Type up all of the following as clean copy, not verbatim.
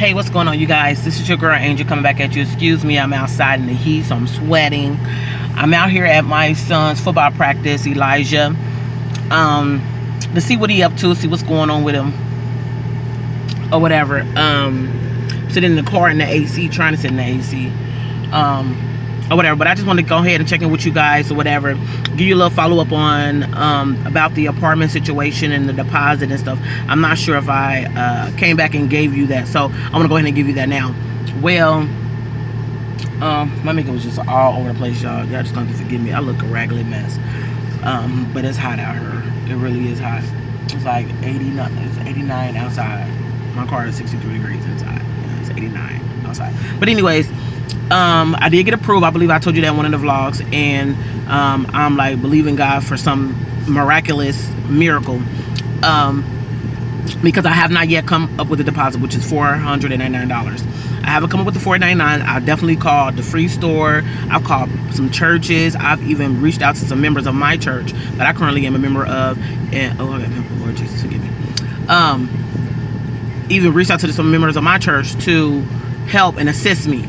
Hey, what's going on, you guys? This is your girl Angel coming back at you. Excuse me, I'm outside in the heat, so I'm sweating. I'm out here at my son's football practice, Elijah, to see what he up to, see what's going on with him or whatever. Sitting in the car in the AC, trying to sit in the AC, or whatever. But I just want to go ahead and check in with you guys or whatever, give you a little follow-up on about the apartment situation and the deposit and stuff. I'm not sure if I came back and gave you that, so I'm gonna go ahead and give you that now. Well, my makeup was just all over the place, y'all. Y'all just gonna have to forgive me. I look a raggedy mess, but it's hot out here. It really is hot. It's like 89. It's 89 outside. My car is 63 degrees inside. Yeah, it's 89 outside. But anyways, I did get approved. I believe I told you that in one of the vlogs, and I'm like believing God for some miraculous miracle, because I have not yet come up with the deposit, which is $499. I haven't come up with the $499. I definitely called the free store. I've called some churches. I've even reached out to some members of my church that I currently am a member of, and oh Lord Jesus, forgive me. Even reached out to some members of my church to help and assist me,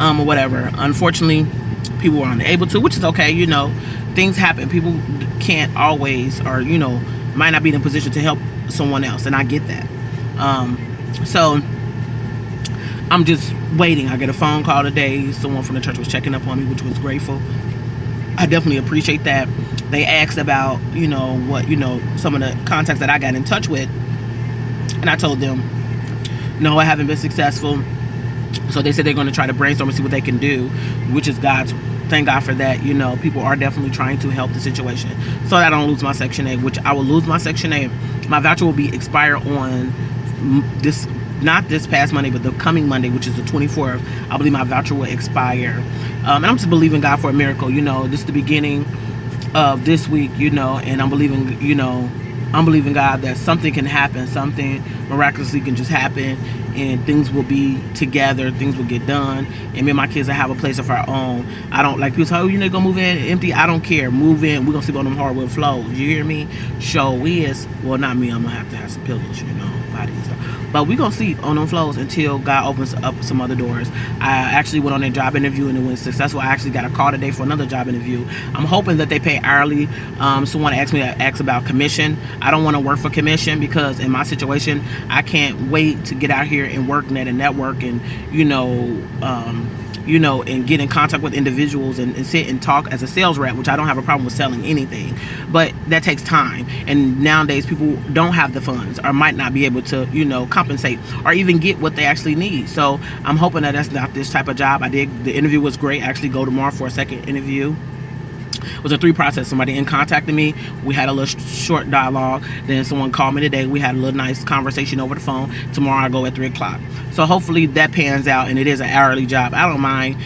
or whatever. Unfortunately, people were unable to, which is okay. You know, things happen. People can't always, or you know, might not be in a position to help someone else, and I get that. So I'm just waiting. I get a phone call today. Someone from the church was checking up on me, which was grateful. I definitely appreciate that. They asked about, you know, what, you know, some of the contacts that I got in touch with, and I told them, no, I haven't been successful. So they said they're going to try to brainstorm and see what they can do, which is God's. Thank God for that. You know, people are definitely trying to help the situation so that I don't lose my Section 8, which I will lose my Section 8. My voucher will be expire on this, not this past Monday, but the coming Monday, which is the 24th. I believe my voucher will expire. And I'm just believing God for a miracle. You know, this is the beginning of this week, you know, and I'm believing, you know, I'm believing God that something can happen, something miraculously can just happen, and things will be together, things will get done, and me and my kids will have a place of our own. I don't like people say, oh, you know, gonna move in empty. I don't care. Move in. We're gonna sleep on them hardwood floors. You hear me? Show is, well, not me. I'm gonna have to have some pillows, you know, body and stuff. But we're gonna sleep on them floors until God opens up some other doors. I actually went on a job interview and it was successful. I actually got a call today for another job interview. I'm hoping that they pay hourly. Someone asked me about commission. I don't want to work for commission because in my situation, I can't wait to get out here and work net and network and, you know, and get in contact with individuals and sit and talk as a sales rep, which I don't have a problem with selling anything, but that takes time. And nowadays people don't have the funds or might not be able to, you know, compensate or even get what they actually need. So I'm hoping that that's not this type of job. The interview was great. I actually go tomorrow for a second interview. It was a 3 process. Somebody contacted me. We had a little short dialogue. Then someone called me today. We had a little nice conversation over the phone. Tomorrow I go at 3 o'clock. So hopefully that pans out, and it is an hourly job. I don't mind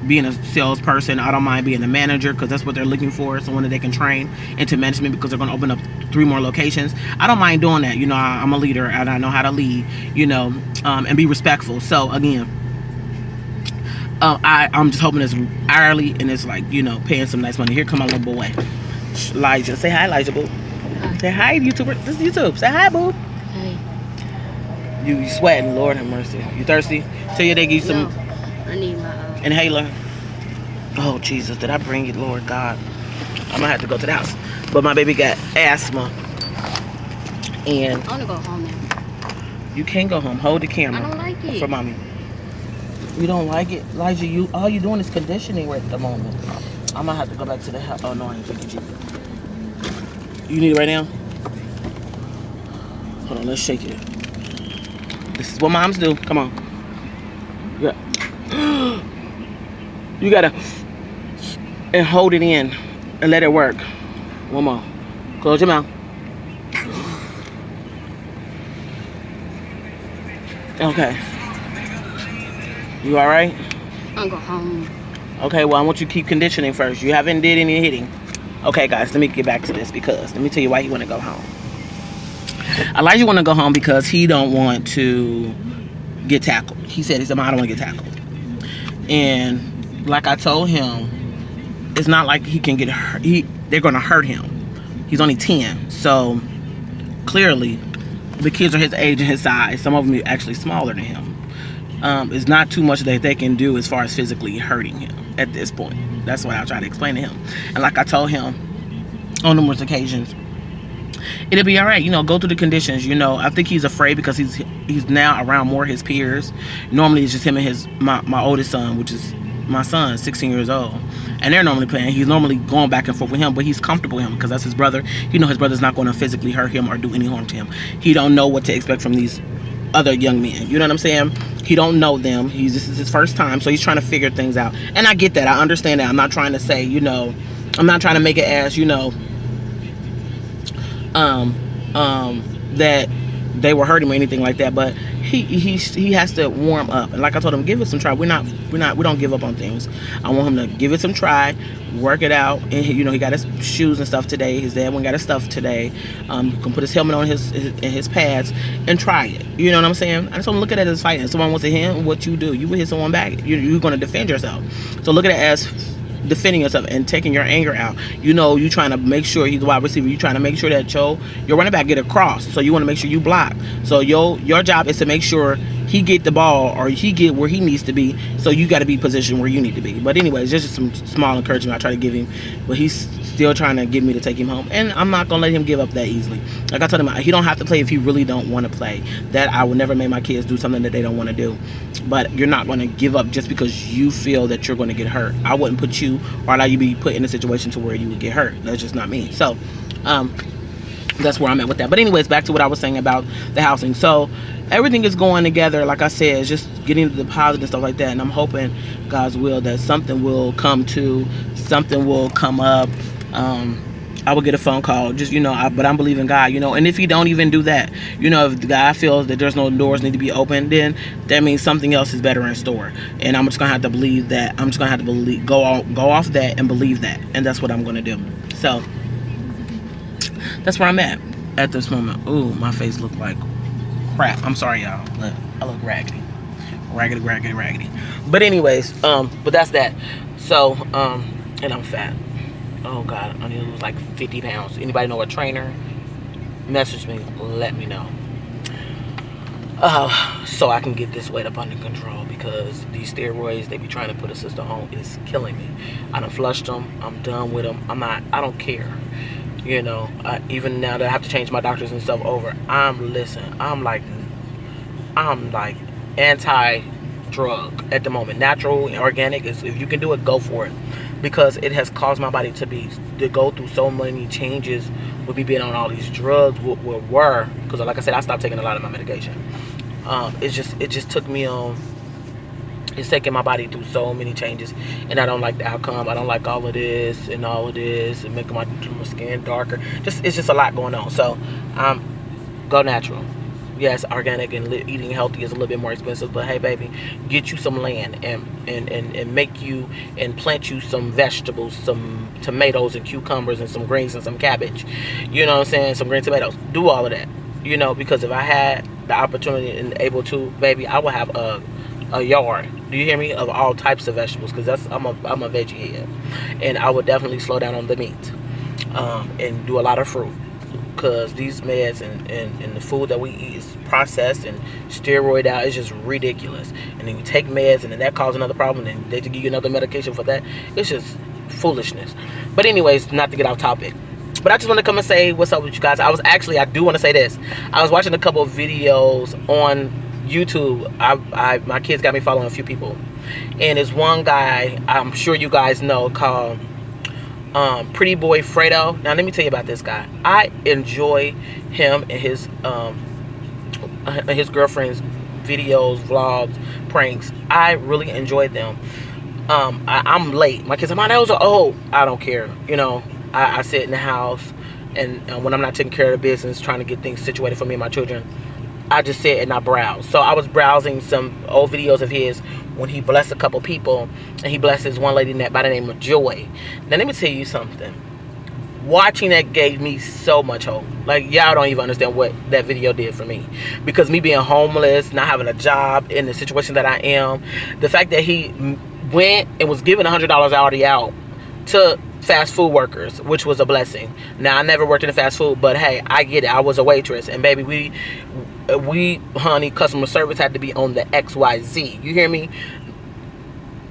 being a salesperson. I don't mind being a manager because that's what they're looking for, someone that they can train into management because they're going to open up 3 more locations. I don't mind doing that. You know, I'm a leader and I know how to lead, you know, and be respectful. So again, I'm just hoping it's hourly and it's like, you know, paying some nice money. Here come my little boy, Elijah. Say hi, Elijah, boo. Hi. Say hi, YouTuber. This is YouTube. Say hi, boo. Hi. You sweating, Lord have mercy. You thirsty? Tell you they give you some. No, I need my inhaler. Oh, Jesus, did I bring it, Lord God? I'm gonna have to go to the house. But my baby got asthma. And I wanna go home now. You can't go home. Hold the camera. I don't like it. For mommy. You don't like it? Elijah, all you doing is conditioning right at the moment. I'm gonna have to go back to the house. Oh no, I ain't taking you. You need it right now? Hold on, let's shake it. This is what moms do. Come on. Yeah. You gotta and hold it in and let it work. One more. Close your mouth. Okay. You all right? I'll go home. Okay, well, I want you to keep conditioning first. You haven't did any hitting. Okay, guys, let me get back to this because let me tell you why he want to go home. Elijah want to go home because he don't want to get tackled. He said, I don't want to get tackled. And like I told him, it's not like he can get hurt. They're going to hurt him. He's only 10. So clearly, the kids are his age and his size. Some of them are actually smaller than him. It's not too much that they can do as far as physically hurting him at this point. That's what I try to explain to him. And like I told him on numerous occasions, it'll be all right. Go through the conditions. I think he's afraid because he's now around more his peers. Normally it's just him and my oldest son, which is my son, 16 years old, and they're normally playing. He's normally going back and forth with him, but he's comfortable with him because that's his brother. His brother's not going to physically hurt him or do any harm to him. He don't know what to expect from these other young men. You know what I'm saying? He don't know them. This is his first time, so he's trying to figure things out. And I get that. I understand that. I'm not trying to say, I'm not trying to make it as, that they were hurting him or anything like that, but he has to warm up. And like I told him, give it some try. We don't give up on things. I want him to give it some try, work it out. And he got his shoes and stuff today. His dad went and got his stuff today. Can put his helmet on his pads and try it. You know what I'm saying? I just want to look at it as fighting. If someone wants to hit him, what you do, you would hit someone back. You're going to defend yourself. So look at it as defending yourself and taking your anger out. You trying to make sure he's the wide receiver. You trying to make sure that your running back get across. So you want to make sure you block. So your job is to make sure he get the ball or he get where he needs to be. So you got to be positioned where you need to be. But anyways, just some small encouragement I try to give him. But he's still trying to get me to take him home, and I'm not gonna let him give up that easily. Like I told him, he don't have to play if he really don't want to play. That I would never make my kids do something that they don't want to do. But you're not going to give up just because you feel that you're going to get hurt. I wouldn't put you or allow you to be put in a situation to where you would get hurt. That's just not me. So that's where I'm at with that. But anyways, back to what I was saying about the housing. So everything is going together. Like I said, it's just getting the deposit and stuff like that. And I'm hoping, God's will, that something will come up. I will get a phone call, just but I'm believing God, and if he don't even do that, if the guy feels that there's no doors need to be open, then that means something else is better in store, and I'm just gonna have to believe that. I'm just gonna have to go off that and believe that, and that's what I'm gonna do. So that's where I'm at this moment. Ooh, my face look like crap. I'm sorry, y'all, but I look raggedy. But anyways, but that's that. So and I'm fat. Oh God, I need to lose like 50 pounds. Anybody know a trainer? Message me, let me know. So I can get this weight up under control, because these steroids they be trying to put a sister on is killing me. I done flushed them. I'm done with them. I don't care. Even now that I have to change my doctors and stuff over, I'm like anti-drug at the moment. Natural and organic is, if you can do it, go for it. Because it has caused my body to go through so many changes with me being on all these drugs. Because like I said, I stopped taking a lot of my medication. It just took me on. It's taking my body through so many changes, and I don't like the outcome. I don't like all of this and making my skin darker. It's just a lot going on. So go natural. Yes, organic and eating healthy is a little bit more expensive, but hey, baby, get you some land and make you and plant you some vegetables, some tomatoes and cucumbers and some greens and some cabbage. You know what I'm saying? Some green tomatoes. Do all of that. Because if I had the opportunity and able to, baby, I would have a yard. Do you hear me? Of all types of vegetables, because I'm a veggie head, and I would definitely slow down on the meat, and do a lot of fruit. Because these meds and the food that we eat is processed and steroid out. It's just ridiculous. And then you take meds, and then that causes another problem, and they give you another medication for that. It's just foolishness. But anyways, not to get off topic, but I just want to come and say what's up with you guys. I do want to say this. I was watching a couple of videos on YouTube. My kids got me following a few people, and there's one guy I'm sure you guys know called Pretty Boy Fredo. Now let me tell you about this guy. I enjoy him and his girlfriend's videos, vlogs, pranks. I really enjoyed them. I'm late. My kids are, those are old. I don't care. I sit in the house, and when I'm not taking care of the business, trying to get things situated for me and my children, I just sit and I browse. So I was browsing some old videos of his when he blessed a couple people, and he blessed this one lady by the name of Joy. Now let me tell you something. Watching that gave me so much hope. Like, y'all don't even understand what that video did for me. Because me being homeless, not having a job, in the situation that I am, the fact that he went and was giving $100 already out to fast food workers, which was a blessing. Now, I never worked in the fast food, but hey, I get it. I was a waitress, and baby, honey, customer service had to be on the XYZ. You hear me?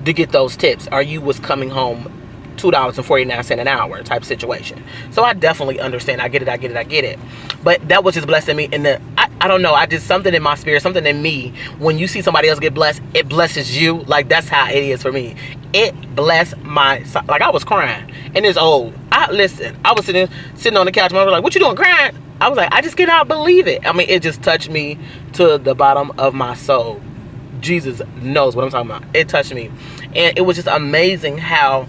To get those tips, or you was coming home $2.49 an hour type situation. So I definitely understand. I get it. But that was just blessing me. And I don't know. I just, something in my spirit, something in me. When you see somebody else get blessed, it blesses you. Like, that's how it is for me. It blessed my, like, I was crying, and it's old. I was sitting on the couch. My mother was like, "What you doing, crying?" I was like, I just cannot believe it. I mean, it just touched me to the bottom of my soul. Jesus knows what I'm talking about. It touched me, and it was just amazing how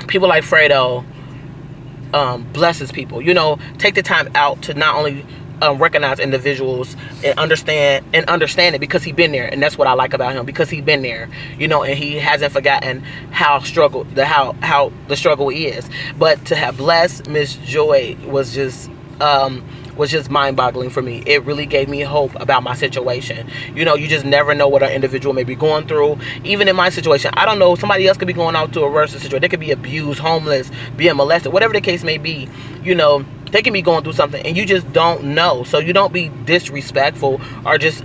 people like Fredo blesses people. You know, take the time out to not only recognize individuals and understand it, because he's been there, and that's what I like about him, because he's been there, you know, and he hasn't forgotten how the struggle is. But to have blessed Miss Joy was just mind-boggling for me. It really gave me hope about my situation. You know, you just never know what an individual may be going through. Even in my situation, I don't know, somebody else could be going out to a worse situation. They could be abused, homeless, being molested, whatever the case may be. You know, they can be going through something, and you just don't know. So you don't be disrespectful or just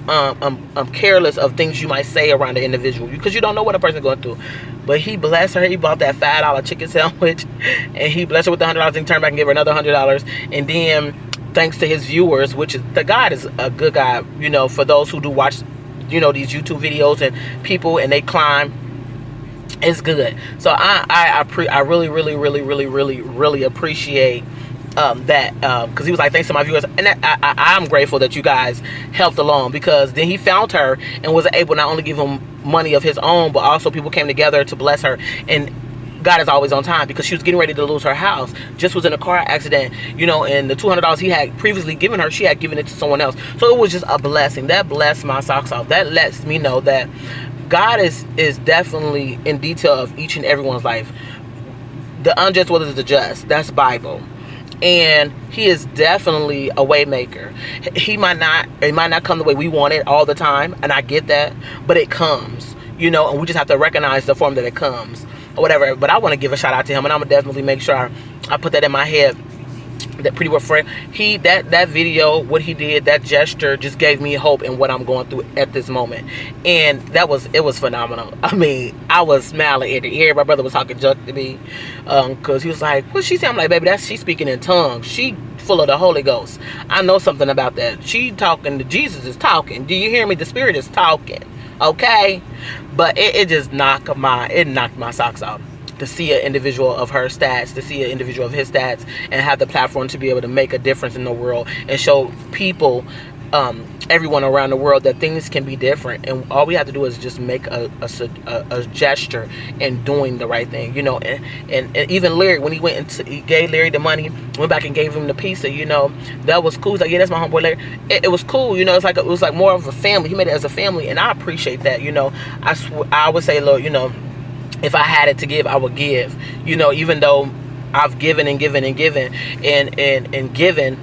careless of things you might say around the individual, because you don't know what a person's going through. But he blessed her. He bought that $5 chicken sandwich, and he blessed her with the $100 and turned back and gave her another $100. And then, thanks to his viewers, which is, the God is a good guy, you know, for those who do watch, you know, these YouTube videos and people, and they climb, it's good. So I really appreciate that, because he was like, thanks to my viewers, and I'm grateful that you guys helped along, because then he found her and was able not only give him money of his own, but also people came together to bless her. And God is always on time, because she was getting ready to lose her house, just was in a car accident, you know, and the $200 he had previously given her, she had given it to someone else. So it was just a blessing that blessed my socks off. That lets me know that God is definitely in detail of each and everyone's life. The unjust will is the just. That's Bible. And he is definitely a way maker. It might not come the way we want it all the time, and I get that, but it comes, you know, and we just have to recognize the form that it comes, or whatever. But I want to give a shout out to him, and I'm gonna definitely make sure I put that in my head. That Pretty Well Friend, that video, what he did, that gesture just gave me hope in what I'm going through at this moment. And it was phenomenal. I mean, I was smiling ear to ear. My brother was talking junk to me, because he was like, what she say? I'm like, baby, she's speaking in tongues. She full of the Holy Ghost. I know something about that. She talking, Jesus is talking. Do you hear me? The Spirit is talking. Okay? But it just knocked my socks off. To see an individual of her stats, to see an individual of his stats, and have the platform to be able to make a difference in the world and show people, everyone around the world, that things can be different, and all we have to do is just make a gesture in doing the right thing, you know. And even Larry, when he gave Larry the money, went back and gave him the pizza, you know, that was cool. He's like, yeah, that's my homeboy Larry. It was cool, you know. It was like more of a family. He made it as a family, and I appreciate that, you know. I would say, Lord, you know, if I had it to give, I would give, you know, even though I've given and given and given and given,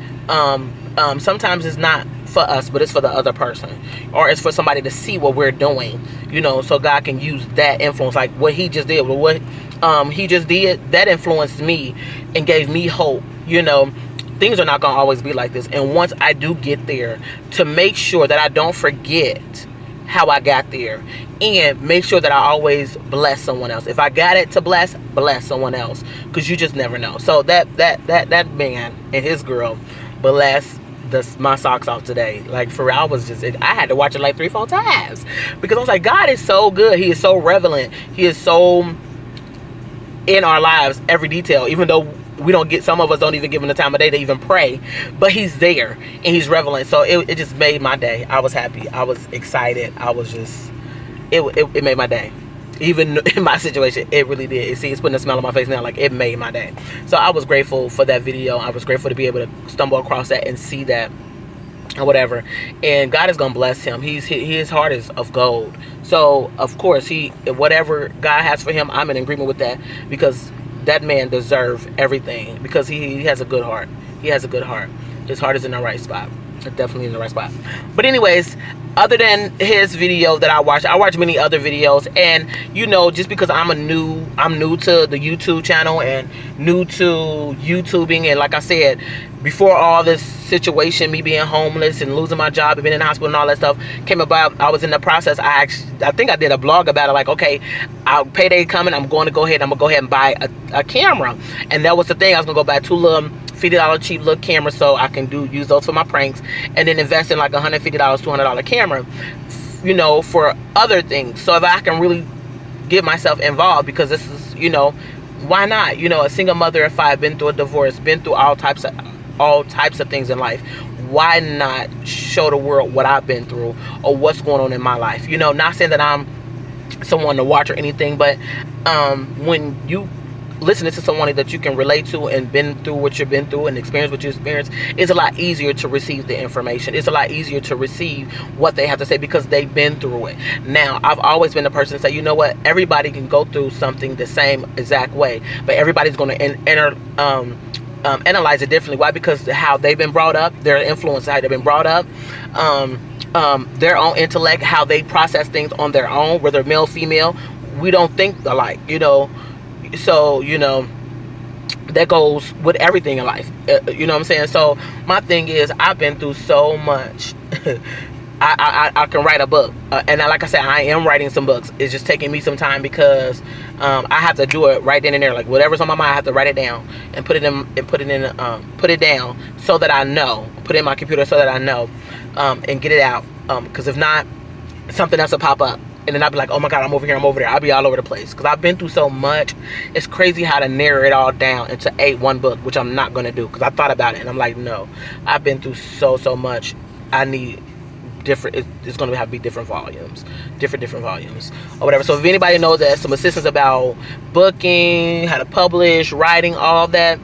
sometimes it's not for us, but it's for the other person, or it's for somebody to see what we're doing, you know, so God can use that influence, like what he just did, that influenced me and gave me hope, you know. Things are not going to always be like this, and once I do get there, to make sure that I don't forget how I got there, and make sure that I always bless someone else. If I got it to bless someone else, because you just never know. So that man and his girl blessed my socks off today. Like, for real, I had to watch it like 3-4 times, because I was like, God is so good. He is so relevant. He is so in our lives, every detail, even though some of us don't even give him the time of day to even pray, but he's there and he's relevant. So it just made my day. I was happy. I was excited. I was just, it made my day. Even in my situation, it really did. See, it's putting a smile on my face now. Like, it made my day. So I was grateful for that video. I was grateful to be able to stumble across that and see that, or whatever. And God is gonna bless him. His heart is of gold. So of course, whatever God has for him, I'm in agreement with that, because that man deserves everything, because he has a good heart. He has a good heart. His heart is in the right spot. It's definitely in the right spot. But anyways, other than his video that I watch many other videos. And you know, just because I'm new to the YouTube channel and new to YouTubing, and like I said, before all this situation, me being homeless and losing my job and being in the hospital and all that stuff came about, I was in the process. I think I did a blog about it, like, okay, payday coming, I'm going to go ahead and buy a camera. And that was the thing. I was gonna go buy 2 little $50 cheap little cameras so I can use those for my pranks, and then invest in like $150, $200 camera, you know, for other things, so that I can really get myself involved. Because this is, you know, why not? You know, a single mother of 5, been through a divorce, been through all types of things in life. Why not show the world what I've been through or what's going on in my life? You know, not saying that I'm someone to watch or anything, but when you listening to someone that you can relate to and been through what you've been through and experience what you experienced, it's a lot easier to receive the information. It's a lot easier to receive what they have to say because they've been through it. Now, I've always been the person to say, you know what, everybody can go through something the same exact way, but everybody's going to analyze it differently. Why? Because how they've been brought up, their influence, how they've been brought up, their own intellect, how they process things on their own, whether male, female, we don't think alike, you know. So, you know, that goes with everything in life, you know what I'm saying? So my thing is, I've been through so much. I can write a book, and like I said, I am writing some books. It's just taking me some time because I have to do it right then and there. Like whatever's on my mind, I have to write it down and put it down so that I know, put it in my computer so that I know, and get it out. Because if not, something else will pop up. And then I'll be like, oh my God, I'm over here, I'm over there. I'll be all over the place. Because I've been through so much. It's crazy how to narrow it all down into one book, which I'm not going to do. Because I thought about it and I'm like, no. I've been through so much. I need different, it's going to have to be different volumes. Different volumes. Or whatever. So if anybody knows that some assistance about booking, how to publish, writing, all that,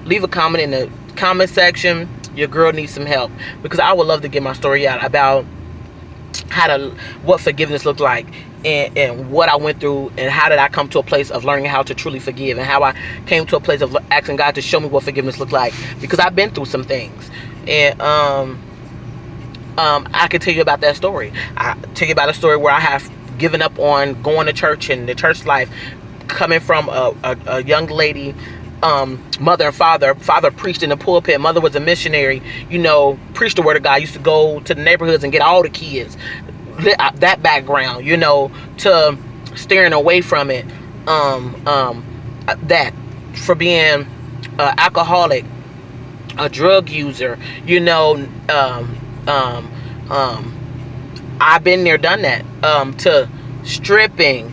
leave a comment in the comment section. Your girl needs some help. Because I would love to get my story out about what forgiveness looked like, and what I went through, and how did I come to a place of learning how to truly forgive, and how I came to a place of asking God to show me what forgiveness looked like, because I've been through some things. And I can tell you about that story. I tell you about a story where I have given up on going to church and the church life, coming from a young lady, mother and father preached in the pulpit, mother was a missionary, you know, preached the word of God, used to go to the neighborhoods and get all the kids, that background, you know, to steering away from it, that for being an alcoholic, a drug user, you know, I've been there, done that, to stripping.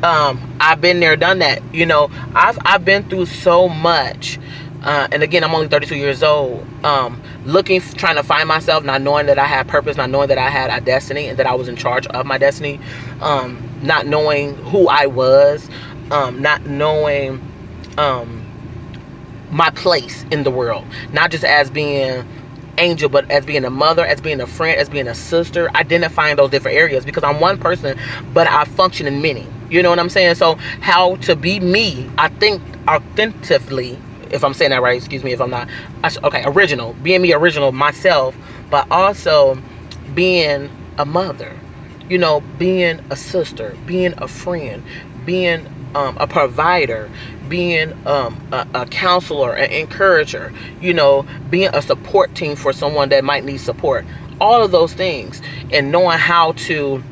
I've been there, done that. You know, I've been through so much. And again, I'm only 32 years old. Trying to find myself, not knowing that I had purpose, not knowing that I had a destiny and that I was in charge of my destiny. Not knowing who I was. Not knowing my place in the world. Not just as being Angel, but as being a mother, as being a friend, as being a sister, identifying those different areas, because I'm one person, but I function in many. You know what I'm saying? So how to be me, I think, authentically, if I'm saying that right, excuse me if I'm not, okay, original, being me, original, myself, but also being a mother, you know, being a sister, being a friend, being a provider, being a counselor, an encourager, you know, being a support team for someone that might need support. All of those things, and knowing how to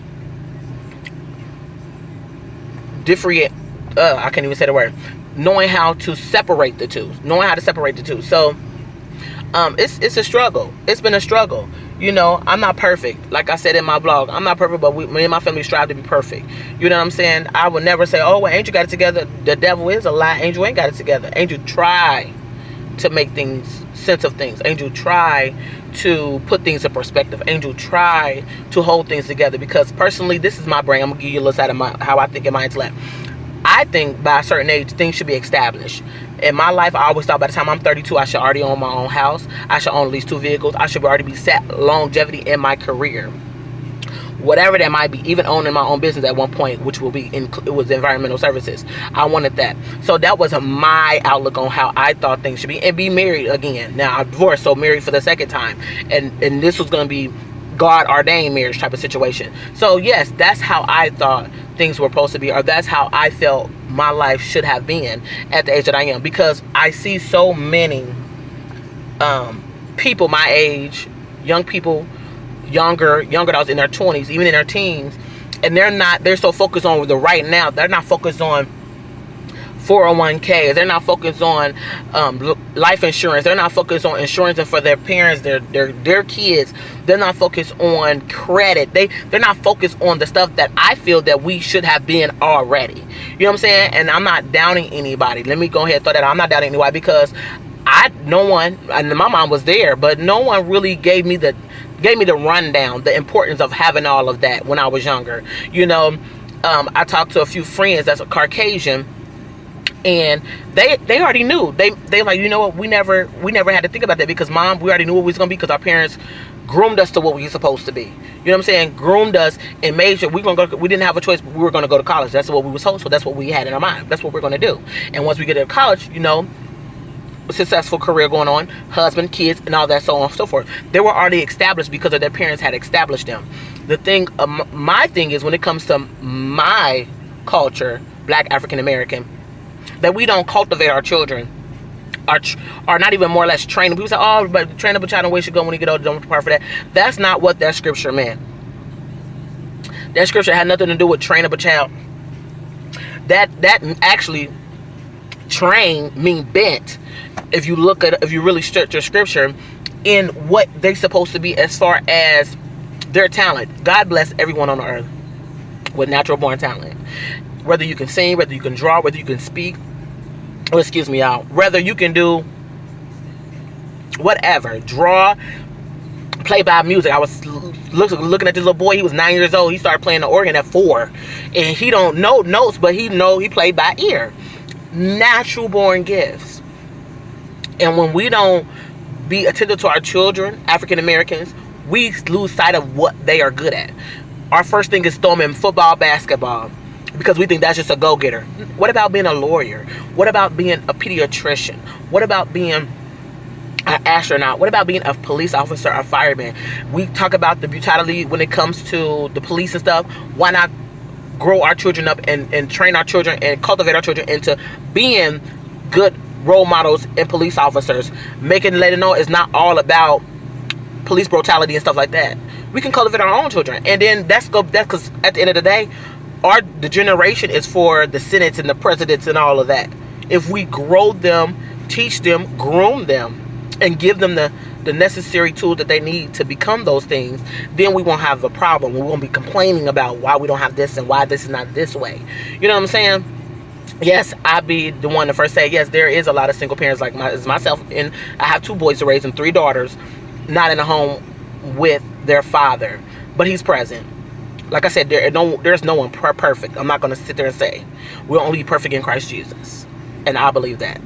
differentiate, I can't even say the word, knowing how to separate the two, So it's a struggle. It's been a struggle. You know, I'm not perfect. Like I said in my blog, I'm not perfect, but me and my family strive to be perfect. You know what I'm saying? I would never say, oh, well, Angel got it together. The devil is a lie. Angel ain't got it together. Angel try to make sense of things. Angel try to put things in perspective. Angel try to hold things together, because personally, this is my brain. I'm going to give you a little side of how I think in my intellect. I think by a certain age, things should be established. In my life, I always thought by the time I'm 32, I should already own my own house. I should own at least 2 vehicles. I should already be set longevity in my career. Whatever that might be, even owning my own business at one point, which it was environmental services. I wanted that. So that was my outlook on how I thought things should be. And be married again. Now, I'm divorced, so married for the second time. And this was going to be God ordained marriage type of situation. So yes, that's how I thought things were supposed to be, or that's how I felt my life should have been at the age that I am, because I see so many people my age, young people, younger adults in their 20s, even in their teens, and they're so focused on the right now. They're not focused on 401ks. They're not focused on life insurance. They're not focused on insurance for their parents, their kids. They're not focused on credit. They're not focused on the stuff that I feel that we should have been already. You know what I'm saying? And I'm not downing anybody. Let me go ahead and throw that out. I'm not downing anybody, because no one, and my mom was there, but no one really gave me the rundown, the importance of having all of that when I was younger. You know, I talked to a few friends that's a Caucasian, and they already knew. They like, you know what, we never had to think about that, because mom, we already knew what we was gonna be, because our parents groomed us to what we were supposed to be. You know what I'm saying? Groomed us and made sure we didn't have a choice, but we were gonna go to college. That's what we were told, so that's what we had in our mind. That's what we're gonna do. And once we get to college, you know, successful career going on, husband, kids, and all that, so on and so forth. They were already established because of their parents had established them. The thing, my thing is, when it comes to my culture, Black African American, that we don't cultivate our children, are not even more or less train them. People say, oh, but train up a child in the way he should go when he get older, don't prepare for that. That's not what that scripture meant. That scripture had nothing to do with train up a child. That actually, train mean bent. If you really stretch your scripture in what they're supposed to be as far as their talent. God bless everyone on the earth with natural born talent. Whether you can sing, whether you can draw, whether you can speak, whether you can do whatever, draw, play by music. I was looking at this little boy. He was 9 years old. He started playing the organ at 4, and he don't know notes, but he played by ear. Natural born gifts. And when we don't be attentive to our children, African Americans, we lose sight of what they are good at. Our first thing is throw them in football, basketball, because we think that's just a go-getter. What about being a lawyer? What about being a pediatrician? What about being an astronaut? What about being a police officer, a fireman? We talk about the brutality when it comes to the police and stuff. Why not grow our children up and train our children and cultivate our children into being good role models and police officers, letting them know it's not all about police brutality and stuff like that. We can cultivate our own children, and then that's because at the end of the day, the generation is for the senates and the presidents and all of that. If we grow them, teach them, groom them, and give them the necessary tools that they need to become those things, then we won't have a problem. We won't be complaining about why we don't have this and why this is not this way. You know what I'm saying? Yes, I'd be the one to first say, yes, there is a lot of single parents like myself, and I have 2 boys to raise and 3 daughters, not in a home with their father, but he's present. Like I said, there's no one perfect. I'm not going to sit there and say we're only perfect in Christ Jesus, and I believe that.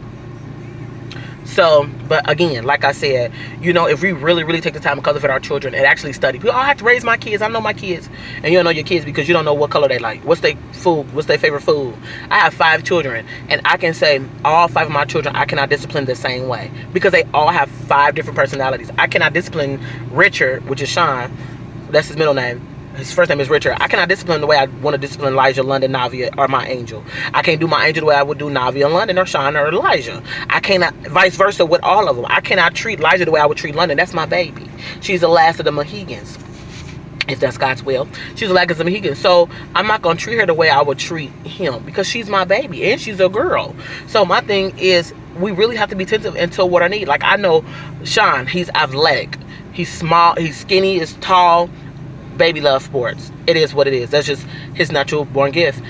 So, but again, like I said, you know, if we really, really take the time to cultivate our children and actually study. People, I have to raise my kids. I know my kids. And you don't know your kids because you don't know what color they like. What's their food? What's their favorite food? I have 5 children. And I can say all 5 of my children, I cannot discipline the same way. Because they all have 5 different personalities. I cannot discipline Richard, which is Sean. That's his middle name. His first name is Richard. I cannot discipline the way I want to discipline Elijah, London, Navia, or my angel. I can't do my angel the way I would do Navia, London, or Sean, or Elijah. I cannot, vice versa with all of them. I cannot treat Elijah the way I would treat London. That's my baby. She's the last of the Mohegans, if that's God's will. She's the last of the Mohegans. So I'm not going to treat her the way I would treat him, because she's my baby, and she's a girl. So my thing is, we really have to be attentive into what I need. Like, I know Sean, he's athletic. He's small, he's skinny, he's tall. Baby loves sports. It is what it is. That's just his natural born gift.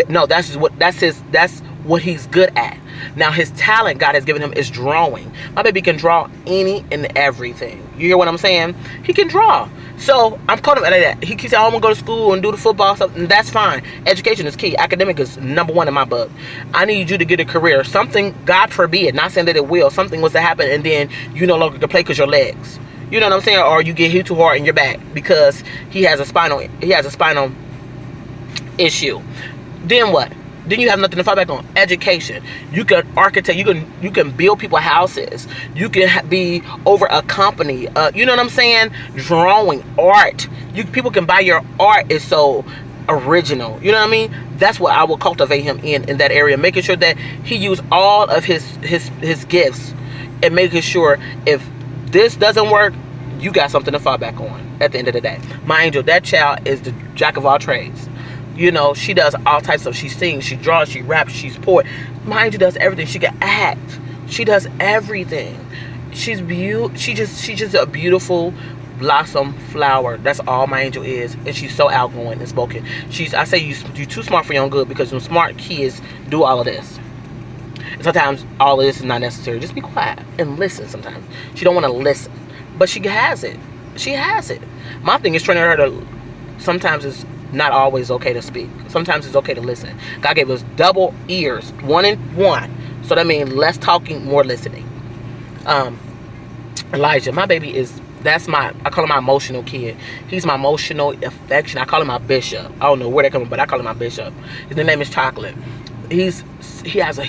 No, that's what he's good at. Now, his talent God has given him is drawing. My baby can draw any and everything. You hear what I'm saying? He can draw. So I'm calling him that. He keeps saying, "Oh, I'm gonna go to school and do the football stuff." And that's fine. Education is key. Academic is #1 in my book. I need you to get a career. Something, God forbid, not saying that it will, something was to happen, and then you no longer can play because your legs. You know what I'm saying? Or you get hit too hard in your back because he has a spinal issue. Then what? then you have nothing to fall back on. Education. You can architect. You can build people houses. You can be over a company. You know what I'm saying? Drawing, art. People can buy your art. It's so original. You know what I mean? That's what I will cultivate him in that area, making sure that he use all of his gifts, and making sure if this doesn't work, you got something to fall back on at the end of the day. My angel, that child is the jack of all trades. You know, she does all types of, she sings, she draws, she raps, she's poet. My angel does everything. She can act. She does everything. She's just a beautiful blossom flower. That's all my angel is. And she's so outgoing and spoken. I say you're too smart for your own good, because when smart kids do all of this. And sometimes all of this is not necessary. Just be quiet and listen sometimes. She don't want to listen. But she has it. She has it. My thing is training her to, sometimes it's not always okay to speak. Sometimes it's okay to listen. God gave us double ears, 1 and 1. So that means less talking, more listening. Elijah, my baby is, I call him my emotional kid. He's my emotional affection. I call him my bishop. I don't know where they come from, but I call him my bishop. His name is Chocolate. He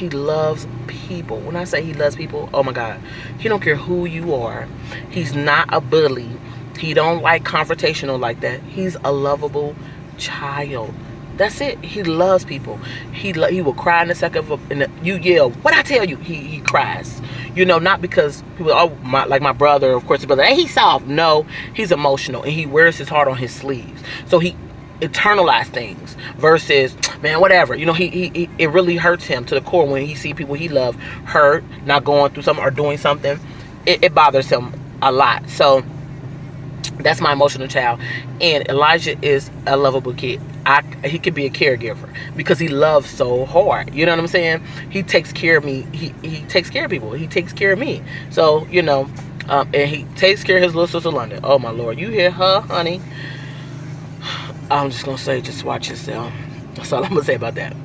loves people. When I say he loves people, oh my God, he don't care who you are. He's not a bully. He don't like confrontational like that. He's a lovable child. That's it. He loves people. He will cry in the second you yell, what I tell you, he cries. You know, not because people, like my brother, of course, his brother, hey, he's soft. No, he's emotional, and he wears his heart on his sleeves. So he internalize things versus, man, whatever. You know, it really hurts him to the core when he see people he love hurt, not going through something or doing something. It bothers him a lot. So that's my emotional child. And Elijah is a lovable kid. He could be a caregiver because he loves so hard. You know what I'm saying? He takes care of me. He takes care of people. He takes care of me. So, you know, and he takes care of his little sister London. Oh my Lord, you hear her, honey? I'm just gonna say, just watch yourself. That's all I'm gonna say about that.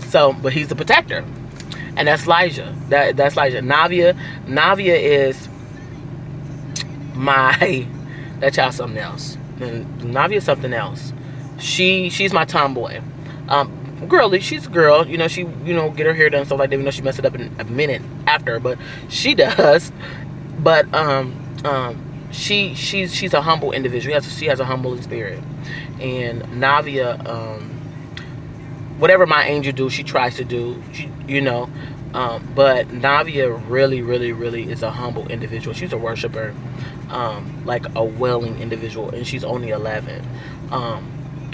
So, but he's the protector, and that's Elijah. That's Elijah. Navia is that child's something else. And Navia's something else. She's my tomboy. Girly, she's a girl. You know, she get her hair done and stuff like that. Even though she messed it up in a minute after, but she does. But she's a humble individual. She has a humble spirit. And Navia, whatever my angel do, she tries to do. But Navia really, really, really is a humble individual. She's a worshiper, like a willing individual, and she's only 11.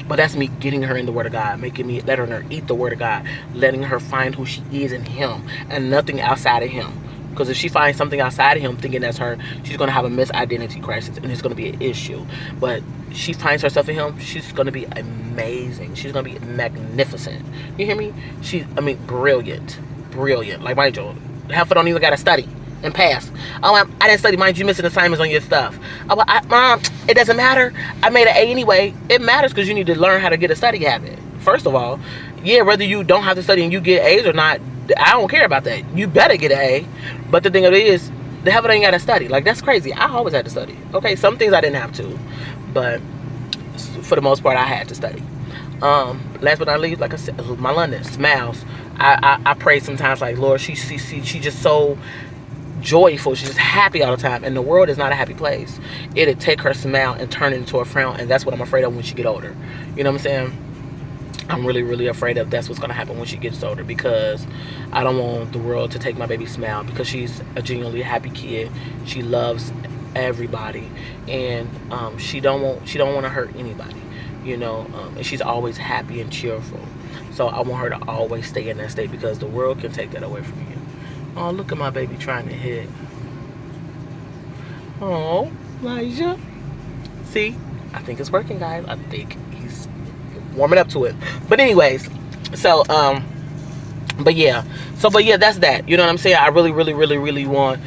But that's me getting her in the Word of God, letting her eat the Word of God, letting her find who she is in Him and nothing outside of Him. Because if she finds something outside of Him thinking that's her, she's going to have a misidentity crisis, and it's going to be an issue. But she finds herself in Him, she's going to be amazing. She's going to be magnificent. You hear me? Brilliant. Brilliant. Like my angel. Half of don't even got to study and pass. Oh, I didn't study. Mind you, missing assignments on your stuff. Mom, it doesn't matter. I made an A anyway. It matters because you need to learn how to get a study habit. First of all, yeah, whether you don't have to study and you get A's or not, I don't care about that. You better get an A. But the thing of it is, the hell ain't got to study. Like, that's crazy. I always had to study. Okay, some things I didn't have to. But for the most part, I had to study. Last but not least, like I said, my London smiles. I pray sometimes, like, Lord, she's just so joyful. She's just happy all the time. And the world is not a happy place. It'll take her smile and turn it into a frown. And that's what I'm afraid of when she get older. You know what I'm saying? I'm really, really afraid of that's what's going to happen when she gets older, because I don't want the world to take my baby smile, because she's a genuinely happy kid. She loves everybody, and she don't want to hurt anybody, you know, and she's always happy and cheerful. So I want her to always stay in that state, because the world can take that away from you. Oh, look at my baby trying to hit. Oh, Elijah. See, I think it's working, guys. I think he's warming up to it. But anyways, so but yeah, that's that. You know what I'm saying? I really, really, really, really want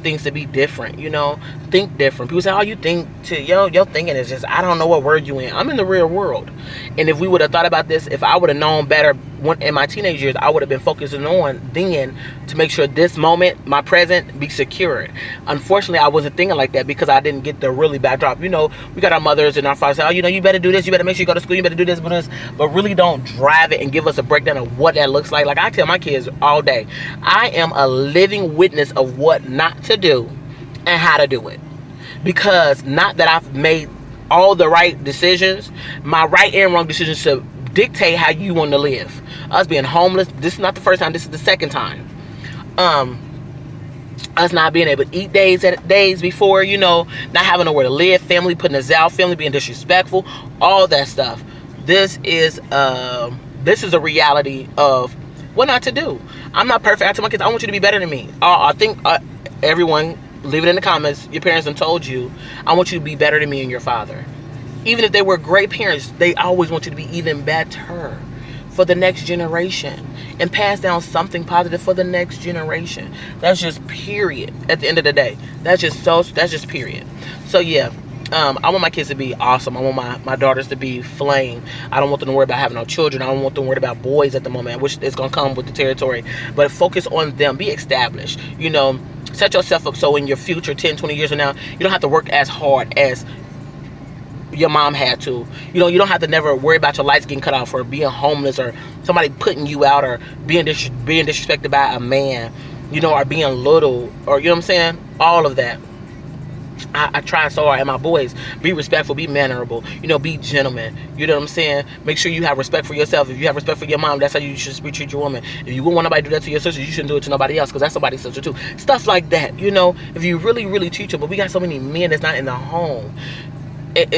things to be different. You know, think different. People say, "Oh, you think to your thinking is just, I don't know what word you in." I'm in the real world, and if we would have thought about this, if I would have known better in my teenage years, I would have been focusing on then to make sure this moment, my present, be secured. Unfortunately, I wasn't thinking like that because I didn't get the really backdrop. We got our mothers and our fathers say, oh, you better do this, you better make sure you go to school, you better do this, but really don't drive it and give us a breakdown of what that looks like. Like I tell my kids all day, I am a living witness of what not to do and how to do it. Because not that I've made all the right decisions, my right and wrong decisions to dictate how you want to live. Us being homeless, this is not the first time, this is the second time. Us not being able to eat days before, not having nowhere to live, family putting us out, family being disrespectful, all that stuff. This is a reality of what not to do. I'm not perfect. I tell my kids, I want you to be better than me. I think everyone, leave it in the comments. Your parents have told you, I want you to be better than me and your father. Even if they were great parents, they always want you to be even better for the next generation and pass down something positive for the next generation. That's just period. At the end of the day, that's just period. So yeah, I want my kids to be awesome. I want my daughters to be flame. I don't want them to worry about having no children. I don't want them to worry about boys at the moment, which is going to come with the territory. But focus on them. Be established. Set yourself up so in your future, 10, 20 years from now, you don't have to work as hard as your mom had to. You don't have to never worry about your lights getting cut off or being homeless or somebody putting you out or being disrespected by a man, or being little, or you know what I'm saying? All of that. I try so hard. And my boys, be respectful, be mannerable, be gentlemen. You know what I'm saying? Make sure you have respect for yourself. If you have respect for your mom, that's how you should treat your woman. If you wouldn't want nobody to do that to your sister, you shouldn't do it to nobody else, because that's somebody's sister too. Stuff like that, if you really, really teach them. But we got so many men that's not in the home. It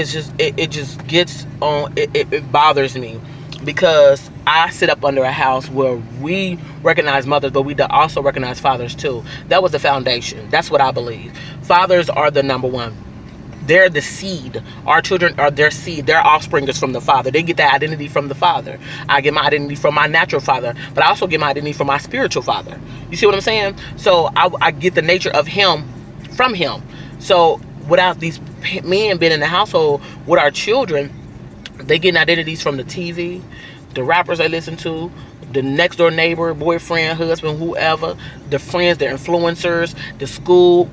just gets on. It bothers me, because I sit up under a house where we recognize mothers, but we also recognize fathers too. That was the foundation. That's what I believe. Fathers are the number one. They're the seed. Our children are their seed. Their offspring is from the father. They get that identity from the father. I get my identity from my natural father, but I also get my identity from my spiritual father. You see what I'm saying? So I get the nature of him from him. So without these men being in the household with our children, they getting identities from the TV, the rappers they listen to, the next door neighbor, boyfriend, husband, whoever, the friends, the influencers, the school.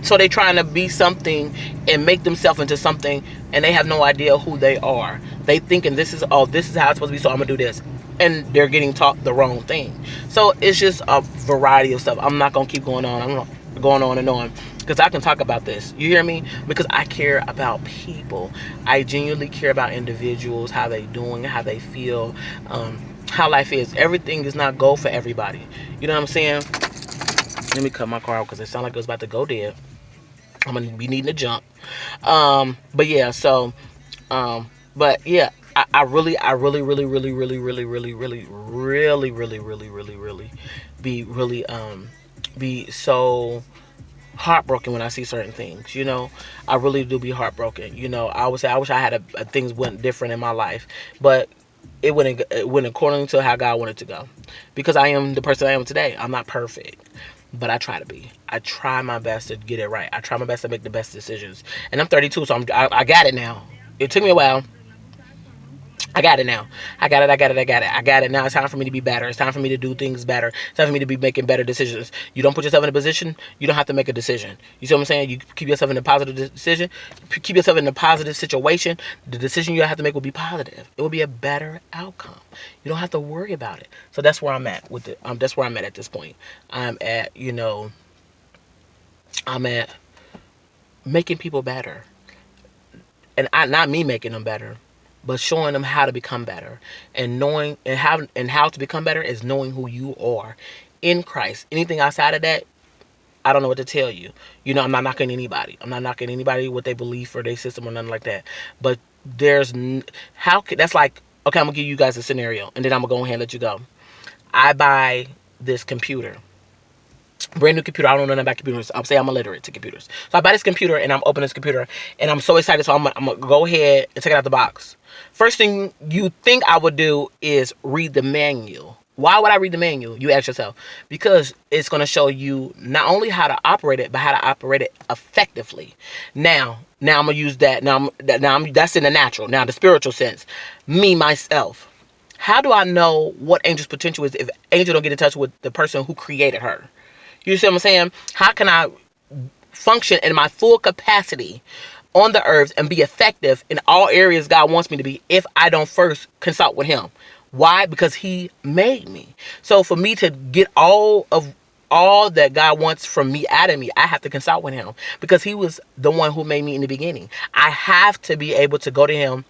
So they trying to be something and make themselves into something, and they have no idea who they are. They thinking this is how it's supposed to be, so I'm gonna do this, and they're getting taught the wrong thing. So it's just a variety of stuff. I'm not gonna keep going on. I'm going on and on, because I can talk about this. You hear me? Because I care about people. I genuinely care about individuals, how they doing, how they feel, how life is. Everything does not go for everybody. You know what I'm saying? Let me cut my car out because it sounded like it was about to go dead. I'm gonna be needing to jump. But yeah, so but yeah, I really be so heartbroken when I see certain things. I really do be heartbroken. I would say I wish I had things went different in my life, but it went according to how God wanted to go, because I am the person I am today. I'm not perfect, but I try to be. I try my best to get it right. I try my best to make the best decisions. And I'm 32, so I got it now. It took me a while. I got it now. I got it now. It's time for me to be better. It's time for me to do things better. It's time for me to be making better decisions. You don't put yourself in a position, you don't have to make a decision. You see what I'm saying? You keep yourself in a positive decision. Keep yourself in a positive situation. The decision you have to make will be positive. It will be a better outcome. You don't have to worry about it. So that's where I'm at with it. That's where I'm at this point. I'm at making people better. And not me making them better, but showing them how to become better. And knowing how to become better is knowing who you are in Christ. Anything outside of that, I don't know what to tell you. I'm not knocking anybody. I'm not knocking anybody what they believe or their system or nothing like that. But that's like, okay, I'm gonna give you guys a scenario, and then I'm gonna go ahead and let you go. I buy this computer. Brand new computer. I don't know nothing about computers. I'm saying I'm illiterate to computers. So I buy this computer, and I'm opening this computer, and I'm so excited. So I'm gonna go ahead and take it out the box. First thing you think I would do is read the manual. Why would I read the manual? You ask yourself. Because it's gonna show you not only how to operate it, but how to operate it effectively. Now I'm gonna use that. That's in the natural. Now the spiritual sense. Me myself. How do I know what Angel's potential is if Angel don't get in touch with the person who created her? You see what I'm saying? How can I function in my full capacity on the earth and be effective in all areas God wants me to be if I don't first consult with him? Why? Because he made me. So for me to get all that God wants from me out of me, I have to consult with him, because he was the one who made me in the beginning. I have to be able to go to him.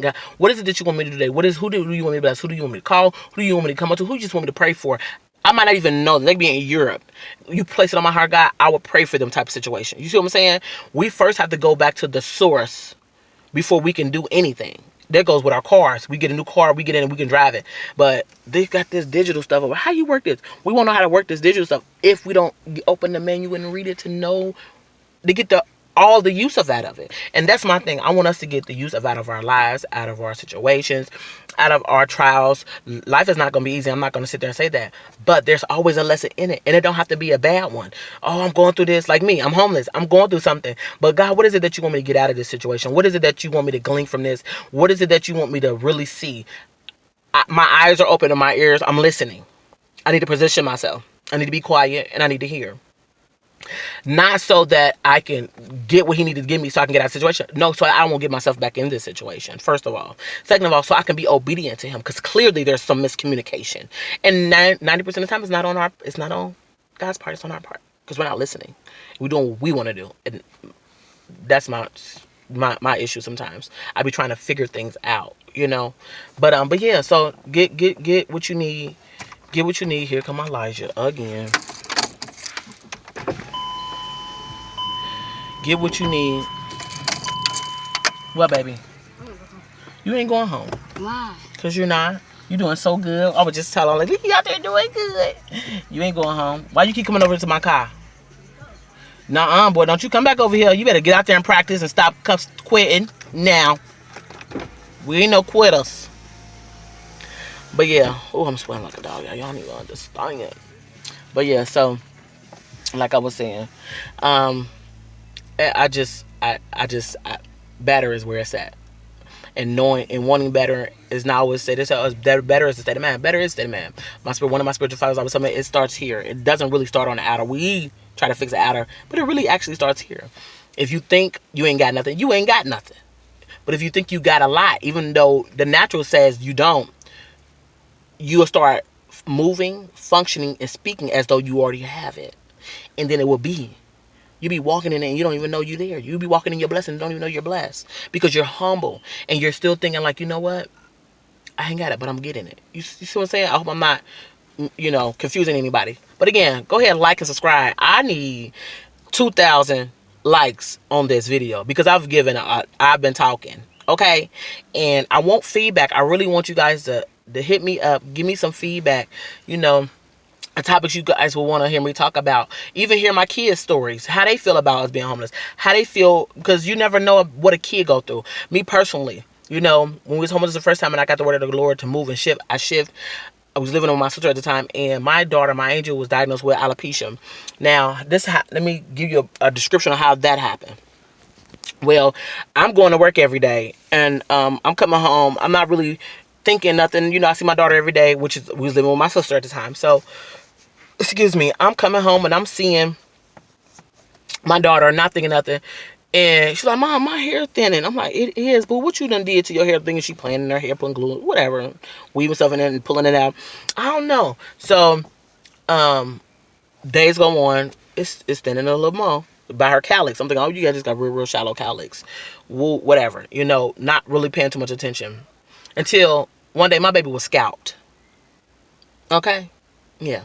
God, what is it that you want me to do today? Who do you want me to bless? Who do you want me to call? Who do you want me to come up to? Who do you just want me to pray for? I might not even know. They be in Europe. You place it on my heart, God, I would pray for them type of situation. You see what I'm saying? We first have to go back to the source before we can do anything. That goes with our cars. We get a new car, we get in and we can drive it. But they got this digital stuff. How you work this? We won't know how to work this digital stuff if we don't open the menu and read it to know, to get all the use of that of it. And that's my thing. I want us to get the use of out of our lives, out of our situations, out of our trials. Life is not going to be easy. I'm not going to sit there and say that. But there's always a lesson in it. And it don't have to be a bad one. Oh, I'm going through this. Like me, I'm homeless. I'm going through something. But God, what is it that you want me to get out of this situation? What is it that you want me to glean from this? What is it that you want me to really see? My eyes are open and my ears, I'm listening. I need to position myself. I need to be quiet and I need to hear. Not so that I can get what he needed to give me so I can get out of the situation. No, so I won't get myself back in this situation, first of all. Second of all, so I can be obedient to him, because clearly there's some miscommunication. And 90% of the time it's not on God's part, it's on our part. Because we're not listening. We're doing what we want to do. And that's my issue sometimes. I be trying to figure things out, you know. But yeah, so get what you need. Get what you need. Here come Elijah again. Get what you need. What, baby? You ain't going home. Why? Because you're not. You're doing so good. I would just tell her, like, you out there doing good. You ain't going home. Why you keep coming over to my car? Nuh-uh, boy. Don't you come back over here. You better get out there and practice and stop quitting now. We ain't no quitters. But yeah. Oh, I'm sweating like a dog. Y'all don't even understand it. But yeah, so, like I was saying, better is where it's at. And knowing and wanting better is not always say this. Better is the state of man. Better is the state of man. One of my spiritual fathers always told me it starts here. It doesn't really start on the outer. We try to fix the outer, but it really actually starts here. If you think you ain't got nothing, you ain't got nothing. But if you think you got a lot, even though the natural says you don't, you'll start moving, functioning, and speaking as though you already have it. And then it will be. You be walking in it and you don't even know you're there. You be walking in your blessing and don't even know you're blessed. Because you're humble. And you're still thinking like, you know what? I ain't got it, but I'm getting it. You see what I'm saying? I hope I'm not, confusing anybody. But again, go ahead and like and subscribe. I need 2,000 likes on this video. Because I've been talking. Okay? And I want feedback. I really want you guys to hit me up. Give me some feedback. Topics you guys will want to hear me talk about. Even hear my kids' stories. How they feel about us being homeless. How they feel, because you never know what a kid go through. Me personally, when we was homeless the first time and I got the word of the Lord to move and shift, I was living with my sister at the time, and my daughter, my angel, was diagnosed with alopecia. Now, let me give you a description of how that happened. Well, I'm going to work every day, and I'm coming home. I'm not really thinking nothing. I see my daughter every day, we was living with my sister at the time. So, excuse me, I'm coming home and I'm seeing my daughter, not thinking nothing. And she's like, Mom, my hair thinning. I'm like, it is, but what you done did to your hair? Thinking she playing in her hair, putting glue, whatever, weaving stuff in it and pulling it out. I don't know. So, days go on. It's thinning a little more by her calyx. I'm thinking, oh, you guys just got real shallow calyx. Whatever, not really paying too much attention. Until one day my baby was scalped. Okay? Yeah.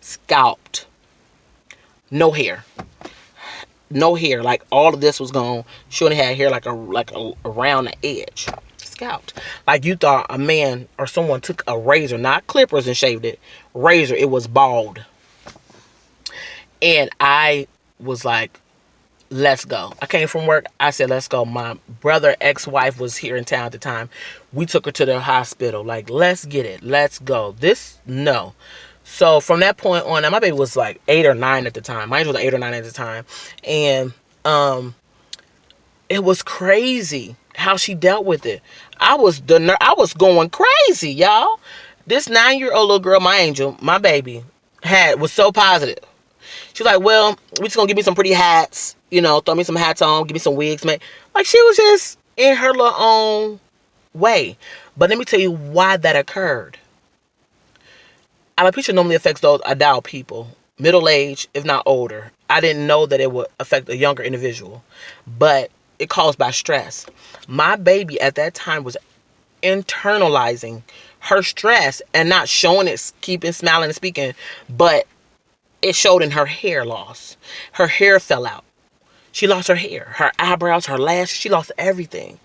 Scalped. No hair. Like all of this was gone. She only had hair like around the edge. Scalped. Like you thought a man or someone took a razor, not clippers, and shaved it. Razor. It was bald. And I was like, let's go. I came from work. I said, let's go. My brother, ex-wife was here in town at the time. We took her to the hospital. Like, let's get it. Let's go. No. So from that point on, my baby was like 8 or 9 at the time. Mine was 8 or 9 at the time. And it was crazy how how she dealt with it. I was going crazy, y'all. This 9-year-old little girl, my angel, my baby, was so positive. She's like, well, we just gonna give me some pretty hats, throw me some hats on, give me some wigs, man. Like, she was just in her little own way. But let me tell you why that occurred. Alopecia normally affects those adult people, middle age, if not older. I didn't know that it would affect a younger individual, but it caused by stress. My baby at that time was internalizing her stress and not showing it, keeping smiling and speaking, but it showed in her hair loss. Her hair fell out. She lost her hair, her eyebrows, her lashes. She lost everything.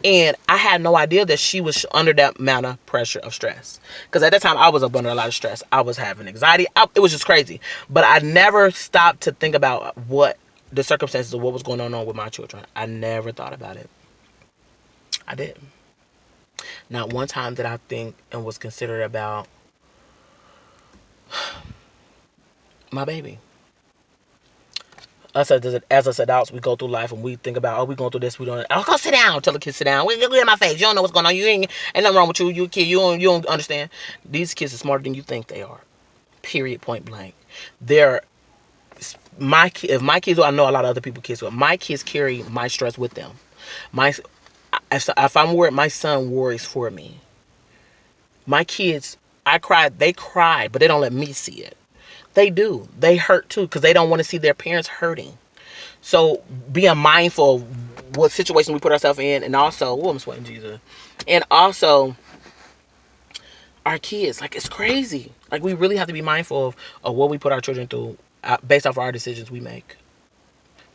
And I had no idea that she was under that amount of pressure of stress. Because at that time, I was up under a lot of stress. I was having anxiety. It was just crazy. But I never stopped to think about what the circumstances of what was going on with my children. I never thought about it. I didn't. Not one time did I think and was considered about my baby. Us as adults, we go through life and we think about, oh, we going through this, we don't. Oh, go sit down. Tell the kids sit down. Look at my face. You don't know what's going on. You ain't nothing wrong with you. You a kid. You don't understand. These kids are smarter than you think they are. Period. Point blank. If my kids, I know a lot of other people's kids, but my kids carry my stress with them. If I'm worried, my son worries for me. My kids, I cry. They cry, but they don't let me see it. They do. They hurt too because they don't want to see their parents hurting. So being mindful of what situation we put ourselves in, and also, I'm sweating, Jesus, and also our kids. Like, it's crazy. Like, we really have to be mindful of what we put our children through based off our decisions we make.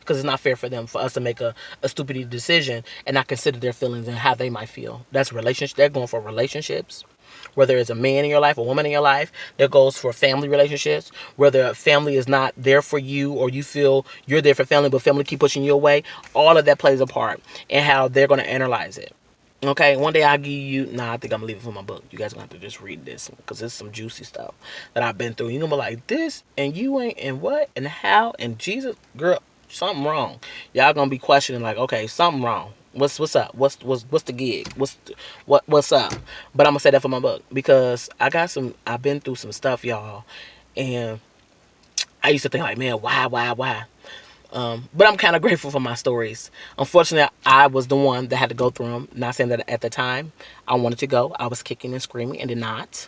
Because it's not fair for us to make a stupid decision and not consider their feelings and how they might feel. That's relationship. They're going for relationships. Whether it's a man in your life, a woman in your life, that goes for family relationships. Whether a family is not there for you or you feel you're there for family, but family keep pushing you away. All of that plays a part in how they're going to analyze it. Okay, one day I'll give you, I think I'm going to leave it for my book. You guys are going to have to just read this because it's some juicy stuff that I've been through. You're going to be like, this and you ain't and what and how and Jesus, girl, something wrong. Y'all going to be questioning like, okay, something wrong. What's up? What's the gig? What's up? But I'm gonna say that for my book because I've been through some stuff, y'all, and I used to think like, man, why? But I'm kind of grateful for my stories. Unfortunately, I was the one that had to go through them. Not saying that at the time I wanted to go. I was kicking and screaming and did not.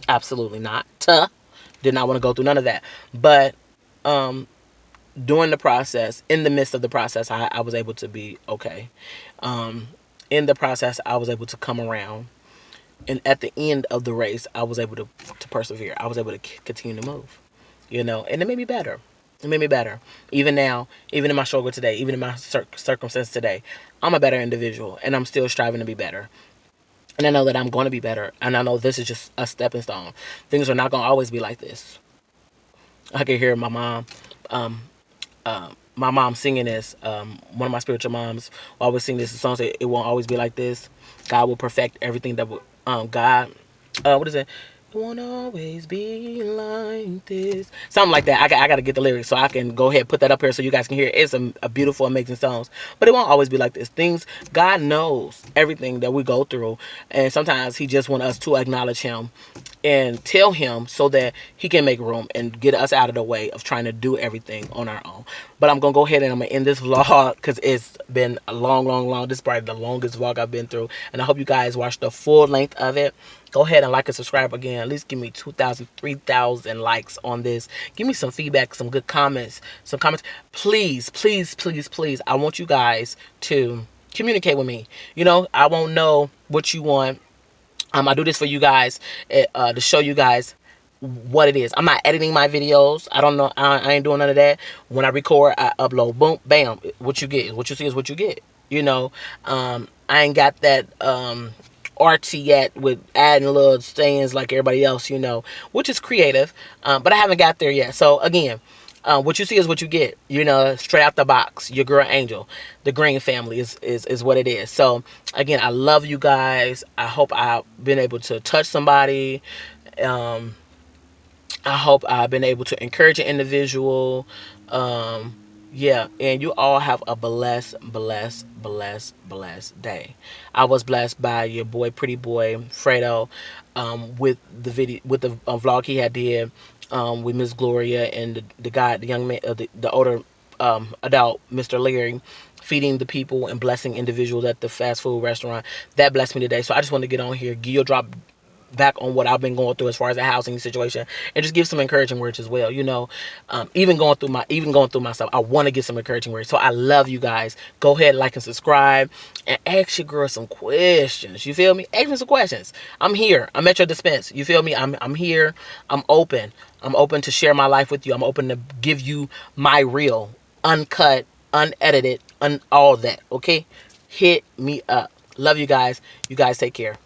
Absolutely not. Did not want to go through none of that. But during the process, in the midst of the process, I was able to be okay. In the process, I was able to come around. And at the end of the race, I was able to persevere. I was able to continue to move, and it made me better. It made me better. Even now, even in my struggle today, even in my circumstance today, I'm a better individual and I'm still striving to be better. And I know that I'm going to be better. And I know this is just a stepping stone. Things are not going to always be like this. I can hear my mom singing this. One of my spiritual moms will always sing this song. Say, it won't always be like this. God will perfect everything that will. What is it? It won't always be like this. Something like that. I got to get the lyrics so I can go ahead and put that up here so you guys can hear it. It's a beautiful, amazing song. But it won't always be like this. God knows everything that we go through. And sometimes he just wants us to acknowledge him and tell him so that he can make room and get us out of the way of trying to do everything on our own. But I'm going to go ahead and I'm going to end this vlog because it's been a long. This is probably the longest vlog I've been through. And I hope you guys watch the full length of it. Go ahead and like and subscribe again. At least give me 2,000, 3,000 likes on this. Give me some feedback, some good comments. Please. I want you guys to communicate with me. I won't know what you want. I do this for you guys to show you guys what it is. I'm not editing my videos. I don't know. I ain't doing none of that. When I record, I upload. Boom, bam. What you get, what you see is what you get. I ain't got that artsy yet with adding little sayings like everybody else, which is creative. But I haven't got there yet. So again, what you see is what you get, straight out the box. Your girl Angel, the Green family is what it is. So again, I love you guys. I hope I've been able to touch somebody. I hope I've been able to encourage an individual. Yeah, and you all have a blessed day. I was blessed by your boy, pretty boy Fredo, with the video, with the vlog he had did, with Miss Gloria and the guy, the young man, the older adult, Mr. Leary, feeding the people and blessing individuals at the fast food restaurant. That blessed me today. So I just want to get on here, give you a drop back on what I've been going through as far as the housing situation, and just give some encouraging words as well. You know, even going through myself, I want to get some encouraging words. So I love you guys. Go ahead, like and subscribe, and ask your girl some questions. You feel me? Ask me some questions. I'm here. I'm at your dispense. You feel me? I'm here. I'm open. I'm open to share my life with you. I'm open to give you my real, uncut, unedited, all that. Okay? Hit me up. Love you guys. You guys take care.